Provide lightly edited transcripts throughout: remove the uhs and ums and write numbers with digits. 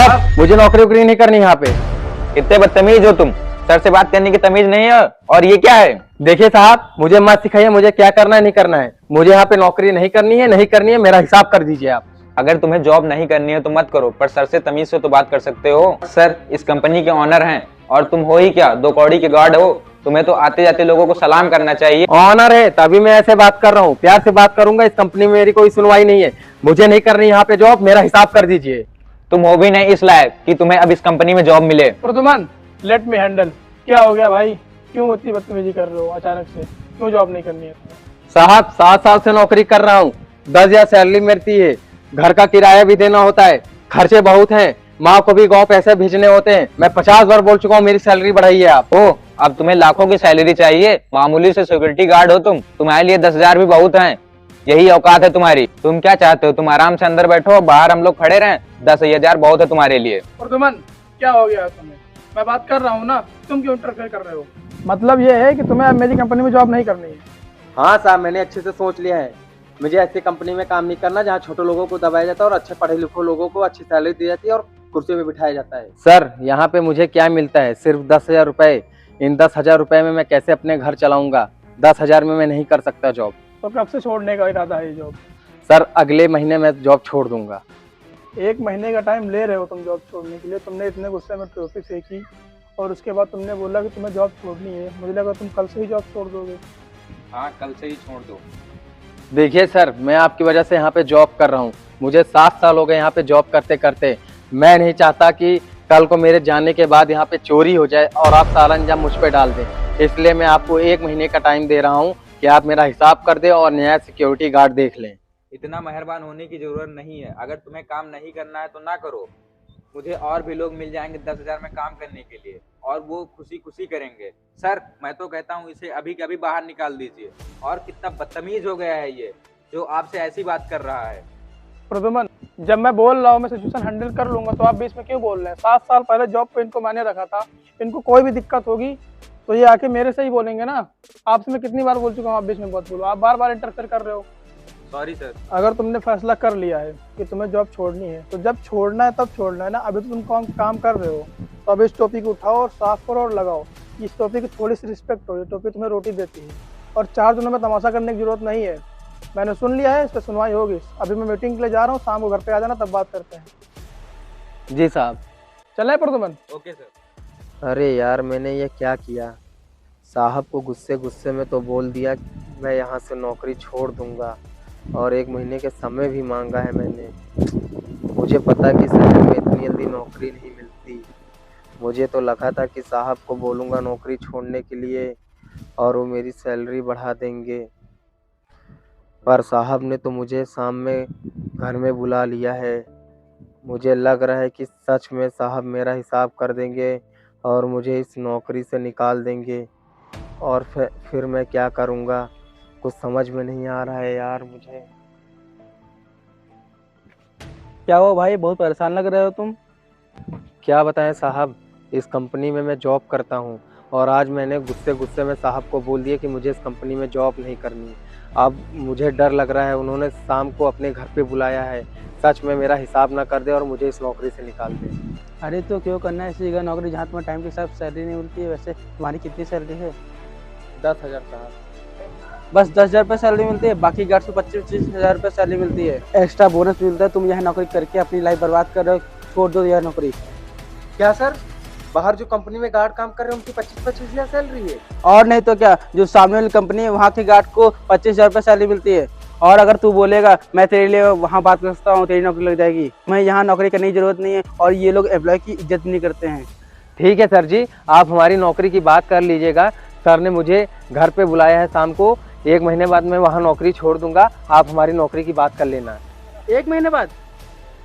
साहब मुझे नौकरी वोकरी नहीं करनी यहाँ पे। कितने बदतमीज हो तुम, सर से बात करने की तमीज नहीं है। और ये क्या है? देखिए साहब, मुझे मत सिखाइए मुझे क्या करना है नहीं करना है। मुझे यहाँ पे नौकरी नहीं करनी है, नहीं करनी है, मेरा हिसाब कर दीजिए आप। अगर तुम्हें जॉब नहीं करनी है तो मत करो, पर सर से तमीज से तो बात कर सकते हो। सर इस कंपनी के ऑनर हैं और तुम हो ही क्या, 2 कौड़ी के गार्ड हो। तुम्हें तो आते जाते लोगों को सलाम करना चाहिए। ऑनर है तभी मैं ऐसे बात कर रहा हूँ, प्यार से बात करूंगा। इस कंपनी में मेरी कोई सुनवाई नहीं है, मुझे नहीं करनी यहाँ पे जॉब, मेरा हिसाब कर दीजिए। तुम हो भी नहीं इस लायक कि तुम्हें अब इस कंपनी में जॉब मिले। Pradyuman, let me handle. क्या हो गया भाई, क्यों इतनी बदतमीजी कर रहे हो अचानक से? क्यों जॉब नहीं करनी है? साहब 7 साल से नौकरी कर रहा हूँ, 10,000 सैलरी मिलती है, घर का किराया भी देना होता है, खर्चे बहुत हैं, माँ को भी गाँव पैसे भेजने होते हैं। मैं 50 बार बोल चुका हूँ मेरी सैलरी बढ़ाइए आप। ओ, अब तुम्हें लाखों की सैलरी चाहिए? मामूली से सिक्योरिटी गार्ड हो तुम, तुम्हारे लिए 10,000 भी बहुत हैं। यही औकात है तुम्हारी? तुम क्या चाहते हो? तुम आराम से अंदर बैठो, बाहर हम लोग खड़े रहें? 10,000 बहुत है तुम्हारे लिए। प्रदुमन, क्या हो गया तुम्हें? मैं बात कर रहा हूँ ना, तुम क्यों इंटरफेयर कर रहे हो? मतलब ये है कि तुम्हें अब मेरी कंपनी में जॉब नहीं करनी है? हाँ साहब, मैंने अच्छे से सोच लिया है। मुझे ऐसी कंपनी में काम नहीं करना जहाँ छोटे लोगों को दबाया जाता है और अच्छे पढ़े लिखे लोगों को अच्छी सैलरी दी जाती है और कुर्सी में बिठाया जाता है। सर यहाँ पे मुझे क्या मिलता है? सिर्फ 10,000 रुपए। इन 10,000 रुपए में मैं कैसे अपने घर चलाऊंगा? 10,000 में मैं नहीं कर सकता जॉब। तो कब से छोड़ने का इरादा है ये जॉब? सर अगले महीने मैं जॉब छोड़ दूंगा। 1 महीने का टाइम ले रहे हो तुम जॉब छोड़ने के लिए? तुमने इतने गुस्से में टॉपिक फेंकी और उसके बाद तुमने बोला कि तुम्हें जॉब छोड़नी है। मुझे लगा तुम कल से ही जॉब छोड़ दोगे। हाँ, कल से ही छोड़ दो। देखिए सर, मैं आपकी वजह से यहाँ पे जॉब कर रहा हूँ, मुझे 7 साल हो गए यहाँ पे जॉब करते करते। मैं नहीं चाहता कि कल को मेरे जाने के बाद यहाँ पे चोरी हो जाए और आप सारा अंजाम मुझ पे डाल दें। इसलिए मैं आपको 1 महीने का टाइम दे रहा हूँ कि आप मेरा हिसाब कर दें और नया सिक्योरिटी गार्ड देख लें। इतना मेहरबान होने की जरूरत नहीं है। अगर तुम्हें काम नहीं करना है तो ना करो। मुझे और भी लोग मिल जाएंगे 10,000 में काम करने के लिए, और वो खुशी खुशी करेंगे। सर मैं तो कहता हूँ इसे अभी के अभी बाहर निकाल दीजिए। और कितना बदतमीज हो गया है ये, जो आपसे ऐसी बात कर रहा है। प्रदुमन, जब मैं बोल रहा हूँ मैं सिचुएशन हैंडल कर लूंगा तो आप बीच में क्यों बोल रहे हैं? 7 साल पहले जॉब पे इनको मैंने रखा था, इनको कोई भी दिक्कत होगी तो ये आके मेरे से ही बोलेंगे ना। आपसे मैं कितनी बार बोल चुका हूँ आप बीच में मत बोलो, आप बार बार इंटरफेयर कर रहे हो। Sorry sir. अगर तुमने फैसला कर लिया है कि तुम्हें जॉब छोड़नी है तो जब छोड़ना है तब छोड़ना है ना। अभी तो तुम काम कर रहे हो तो अब इस टोपी को उठाओ और साफ करो और लगाओ। इस टोपी की थोड़ी सी रिस्पेक्ट हो, ये टोपी तुम्हें रोटी देती है। और 4 दिनों में तमाशा करने की जरूरत नहीं है। मैंने सुन लिया है, इस पर सुनवाई होगी। अभी मैं मीटिंग के लिए जा रहा हूँ, शाम को घर पे आ जाना, तब बात करते हैं। जी साहब। चले प्रदुमन? Okay sir. अरे यार, मैंने ये क्या किया? साहब को गुस्से गुस्से में तो बोल दिया कि मैं यहाँ से नौकरी छोड़ दूंगा, और 1 महीने के समय भी मांगा है मैंने। मुझे पता कि शहर में इतनी जल्दी नौकरी नहीं मिलती। मुझे तो लगा था कि साहब को बोलूँगा नौकरी छोड़ने के लिए और वो मेरी सैलरी बढ़ा देंगे, पर साहब ने तो मुझे शाम में घर में बुला लिया है। मुझे लग रहा है कि सच में साहब मेरा हिसाब कर देंगे और मुझे इस नौकरी से निकाल देंगे। और फिर मैं क्या करूँगा, कुछ समझ में नहीं आ रहा है यार मुझे। क्या हो भाई, बहुत परेशान लग रहे हो तुम? क्या बताएं साहब, इस कंपनी में मैं जॉब करता हूँ और आज मैंने गुस्से गुस्से में साहब को बोल दिया कि मुझे इस कंपनी में जॉब नहीं करनी। अब मुझे डर लग रहा है, उन्होंने शाम को अपने घर पे बुलाया है, सच में मेरा हिसाब ना कर दे और मुझे इस नौकरी से निकाल दे। अरे तो क्यों करना है ऐसी जगह नौकरी जहाँ तुम्हें टाइम के हिसाब सैलरी नहीं मिलती है? वैसे तुम्हारी कितनी सैलरी है? 10,000 साहब। बस 10,000 रुपये सैलरी मिलती है? बाकी गार्ड से 25-25 रुपये सैलरी मिलती है, एक्स्ट्रा बोनस मिलता है। तुम यहाँ नौकरी करके अपनी लाइफ बर्बाद कर रहे हो, छोड़ दो यह नौकरी। क्या सर, बाहर जो कंपनी में गार्ड काम कर रहे हैं उनकी 25-25 हज़ार सैलरी है? और नहीं तो क्या, जो सामने वाली कंपनी है वहाँ के गार्ड को 25,000 रुपये सैलरी मिलती है। और अगर तू बोलेगा मैं तेरे लिए वहाँ बात कर सकता हूँ, तेरी नौकरी लग जाएगी, मैं यहाँ नौकरी करने की जरूरत नहीं है। और ये लोग एम्प्लॉय की इज्जत नहीं करते हैं। ठीक है सर जी, आप हमारी नौकरी की बात कर लीजिएगा। सर ने मुझे घर पे बुलाया है शाम को, 1 महीने बाद मैं वहाँ नौकरी छोड़ दूंगा। आप हमारी नौकरी की बात कर लेना। 1 महीने बाद?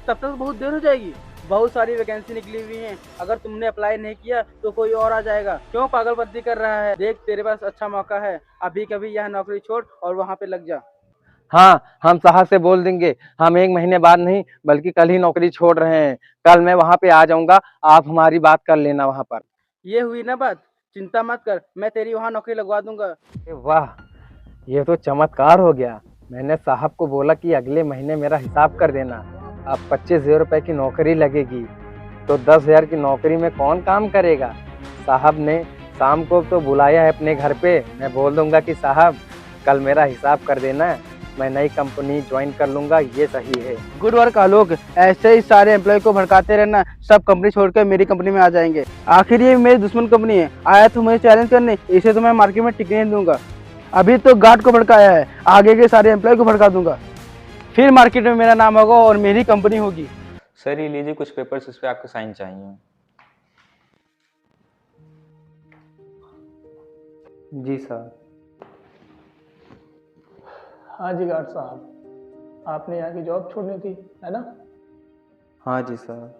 तब तक बहुत देर हो जाएगी। बहुत सारी वैकेंसी निकली हुई हैं, अगर तुमने अप्लाई नहीं किया तो कोई और आ जाएगा। क्यों पागलपंती कर रहा है? देख तेरे पास अच्छा मौका है, अभी कभी यह नौकरी छोड़ और वहाँ पे लग जा। हाँ, हम साहब से बोल देंगे, हम 1 महीने बाद नहीं बल्कि कल ही नौकरी छोड़ रहे हैं। कल मैं वहाँ पे आ जाऊंगा, आप हमारी बात कर लेना वहाँ पर। ये हुई ना बात, चिंता मत कर, मैं तेरी वहाँ नौकरी लगवा दूंगा। अरे वाह, ये तो चमत्कार हो गया। मैंने साहब को बोला कि अगले महीने मेरा हिसाब कर देना, अब 25,000 रुपए की नौकरी लगेगी। तो 10,000 की नौकरी में कौन काम करेगा। साहब ने शाम को तो बुलाया है अपने घर पे, मैं बोल दूंगा कि साहब कल मेरा हिसाब कर देना, मैं नई कंपनी ज्वाइन कर लूंगा, ये सही है। गुड वर्क आलोक, ऐसे ही सारे एम्प्लॉय को भड़काते रहना, सब कंपनी छोड़कर मेरी कंपनी में आ जाएंगे। आखिर ये मेरी दुश्मन कंपनी है, आया तो मुझे चैलेंज करने, इसे तो मैं मार्केट में टिकने नहीं दूंगा। अभी तो गार्ड को भड़काया है, आगे के सारे एम्प्लॉय को भड़का दूंगा, फिर मार्केट में मेरा नाम होगा और मेरी कंपनी होगी। सर ये लीजिए कुछ पेपर्स, इस पे आपके साइन चाहिए। जी सर। हाँ जी गार्ड साहब, आपने यहाँ की जॉब छोड़नी थी, है ना? हाँ जी सर।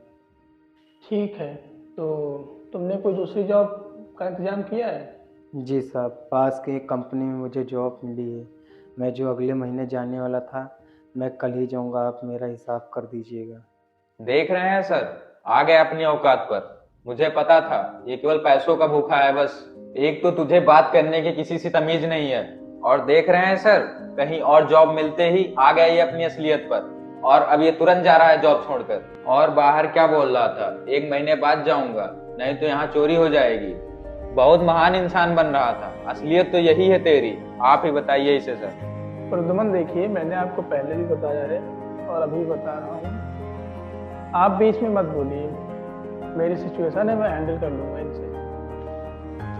ठीक है, तो तुमने कोई दूसरी जॉब का इंतजाम किया है? जी साहब, पास की एक कंपनी में मुझे जॉब मिली है। मैं जो अगले महीने जाने वाला था, मैं कल ही जाऊंगा, आप मेरा हिसाब कर दीजिएगा। देख रहे हैं सर, आ गए अपनी औकात पर। मुझे पता था ये केवल पैसों का भूखा है बस। एक तो तुझे बात करने की किसी से तमीज नहीं है, और देख रहे हैं सर, कहीं और जॉब मिलते ही आ गया ये अपनी असलियत पर, और अब ये तुरंत जा रहा है जॉब छोड़कर। और बाहर क्या बोल रहा था, 1 महीने बाद जाऊंगा, नहीं तो यहाँ चोरी हो जाएगी। बहुत महान इंसान बन रहा था, असलियत तो यही है तेरी। आप ही बताइए इसे सर। प्रद्युमन देखिए, मैंने आपको पहले भी बताया है और अभी भी बता रहा हूँ, आप बीच में मत बोलिए। मेरी सिचुएशन है, मैं हैंडल कर लूँगा इनसे।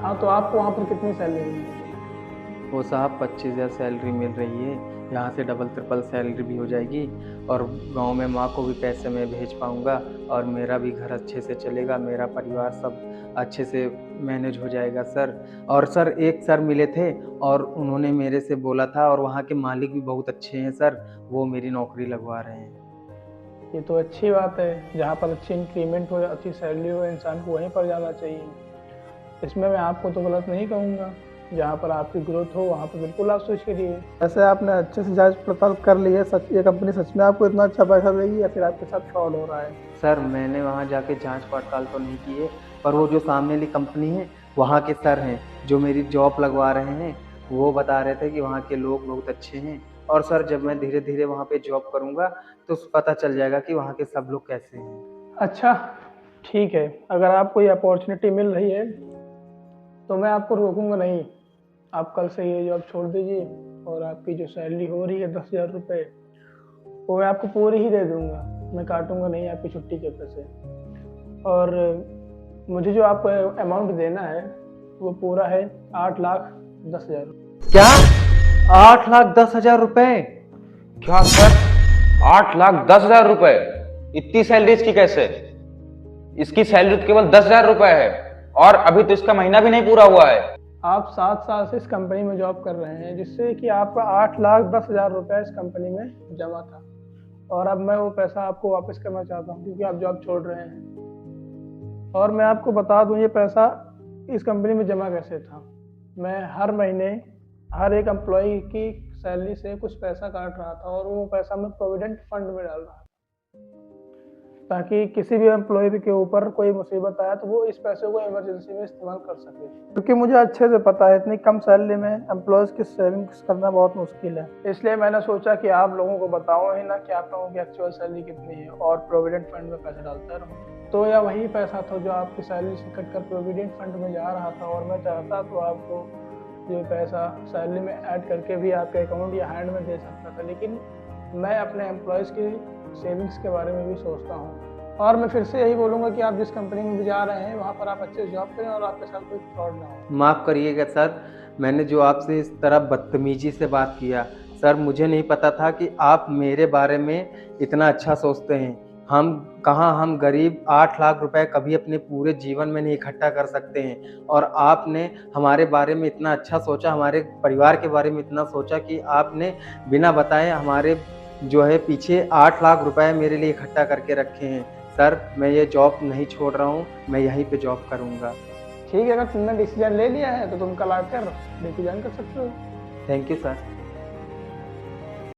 हाँ, तो आपको वहाँ पर कितनी सैलरी मिलेगी? वो साहब 25,000 सैलरी मिल रही है, यहाँ से डबल ट्रिपल सैलरी भी हो जाएगी, और गांव में माँ को भी पैसे मैं भेज पाऊँगा, और मेरा भी घर अच्छे से चलेगा, मेरा परिवार सब अच्छे से मैनेज हो जाएगा सर। और सर एक सर मिले थे और उन्होंने मेरे से बोला था, और वहाँ के मालिक भी बहुत अच्छे हैं सर, वो मेरी नौकरी लगवा रहे हैं। ये तो अच्छी बात है, जहाँ पर अच्छी इंक्रीमेंट हो, अच्छी सैलरी हो, इंसान को वहीं पर जाना चाहिए। इसमें मैं आपको तो गलत नहीं कहूँगा, जहाँ पर आपकी ग्रोथ हो वहाँ पर बिल्कुल आप स्विच करिए। वैसे आपने अच्छे से जांच पड़ताल कर ली है, सच ये कंपनी सच में आपको इतना अच्छा पैसा देगी या फिर आपके साथ फ्रॉड हो रहा है? सर मैंने वहाँ जाके जांच पड़ताल तो नहीं की है, पर वो जो सामने वाली कंपनी है वहाँ के सर हैं जो मेरी जॉब लगवा रहे हैं, वो बता रहे थे कि वहाँ के लोग बहुत अच्छे हैं। और सर जब मैं धीरे धीरे वहाँ पे जॉब करूँगा तो पता चल जाएगा कि वहाँ के सब लोग कैसे हैं। अच्छा ठीक है, अगर आपको ये अपॉर्चुनिटी मिल रही है तो मैं आपको रोकूंगा नहीं। आप कल से ये जॉब छोड़ दीजिए, और आपकी जो सैलरी हो रही है 10,000 रुपये, वो मैं आपको पूरी ही दे दूंगा, मैं काटूंगा नहीं आपकी छुट्टी के पैसे। और मुझे जो आपको अमाउंट देना है वो पूरा है 8,10,000। क्या 8,10,000 रुपए? क्या सर, 8,10,000 रुपए? इतनी सैलरी इसकी कैसे? इसकी सैलरी तो केवल 10,000 रुपए है, और अभी तो इसका महीना भी नहीं पूरा हुआ है। आप 7 साल से इस कंपनी में जॉब कर रहे हैं, जिससे कि आपका 8,10,000 रुपये इस कंपनी में जमा था, और अब मैं वो पैसा आपको वापस करना चाहता हूँ क्योंकि आप जॉब छोड़ रहे हैं। और मैं आपको बता दूँ ये पैसा इस कंपनी में जमा कैसे था। मैं हर महीने हर एक एम्प्लॉय की सैलरी से कुछ पैसा काट रहा था, और वो पैसा मैं प्रोविडेंट फंड में डाल रहा था, ताकि किसी भी एम्प्लॉय के ऊपर कोई मुसीबत आया तो वो इस पैसे को इमरजेंसी में इस्तेमाल कर सके। क्योंकि मुझे अच्छे से पता है इतनी कम सैलरी में एम्प्लॉयज़ की सेविंग्स करना बहुत मुश्किल है, इसलिए मैंने सोचा कि आप लोगों को बताऊं ही ना कि आप लोगों की एक्चुअल सैलरी कितनी है, और प्रोविडेंट फंड में पैसा डालता रहूँ। तो यह वही पैसा था जो आपकी सैलरी से कट कर प्रोविडेंट फंड में जा रहा था, और मैं चाहता तो आपको ये पैसा सैलरी में ऐड करके भी आपके अकाउंट या हैंड में दे सकता था, लेकिन मैं अपने एम्प्लॉयज़ की सेविंग्स के बारे में भी सोचता हूँ। और मैं फिर से यही बोलूँगा कि आप जिस कंपनी में भी जा रहे हैं वहाँ पर आप अच्छे से जॉब करें और आपके साथ कोई फ्रॉड ना हो। माफ़ करिएगा सर, मैंने जो आपसे इस तरह बदतमीजी से बात किया सर, मुझे नहीं पता था कि आप मेरे बारे में इतना अच्छा सोचते हैं। हम गरीब 8 लाख रुपए कभी अपने पूरे जीवन में नहीं इकट्ठा कर सकते हैं, और आपने हमारे बारे में इतना अच्छा सोचा, हमारे परिवार के बारे में इतना सोचा कि आपने बिना बताए हमारे जो है पीछे 8 लाख रुपए मेरे लिए इकट्ठा करके रखे हैं। सर मैं ये जॉब नहीं छोड़ रहा हूँ, मैं यहीं पे जॉब करूँगा। ठीक है, अगर तुमने डिसीजन ले लिया है तो तुम कल आकर डिसीजन कर सकते हो। Thank you sir.